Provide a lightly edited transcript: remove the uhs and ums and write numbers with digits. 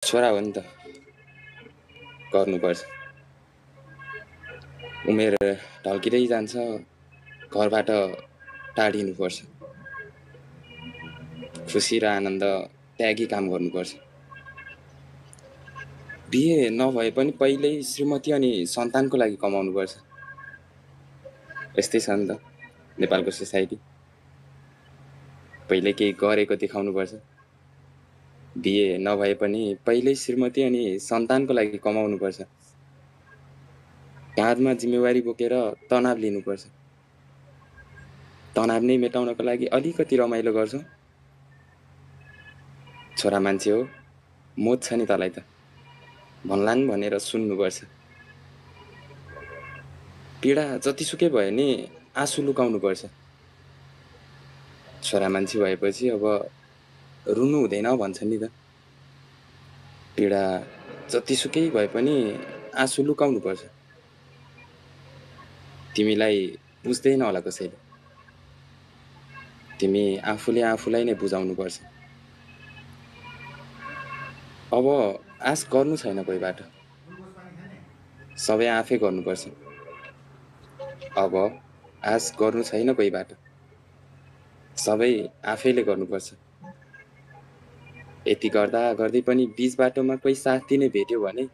छोरा हो नि त, गर्नुपर्छ। उमेर ढल्किँदै जान्छ, घरबाट टाढिनुपर्छ। खुसी र आनन्द त्यागी काम गर्नुपर्छ। बिहे नभए पनि पहिल्यै श्रीमती अनि सन्तानको लागि कमाउनुपर्छ। यस्तै छ नि त नेपालको सोसाइटी। पहिले केही गरेको देखाउनुपर्छ। बिहे नभए पनि पहिल्यै श्रीमती अनि सन्तानको लागि कमाउनुपर्छ। काँधमा जिम्मेवारी बोकेर तनाव लिनुपर्छ। तनाव नै मेटाउनको लागि अलिकति रमाइलो गर्छौँ। छोरा मान्छे हो, मोच छ नि तँलाई त, भन्लान् भनेर सुन्नुपर्छ। पीडा जतिसुकै भयो नि आँसु लुकाउनुपर्छ। छोरा मान्छे भएपछि अब रुनु हुँदैन भन्छ नि त। पीडा जतिसुकै भए पनि आँसु लुकाउनुपर्छ। तिमीलाई बुझ्दैन होला कसैले, तिमी आफूले आफूलाई नै बुझाउनुपर्छ। अब आश गर्नु छैन कोहीबाट, सबै आफै गर्नुपर्छ। अब आश गर्नु छैन कोहीबाट, सबै आफैले गर्नुपर्छ। यति गर्दा गर्दै पनि बीच बाटोमा कोही साथ दिने भेट्यो भने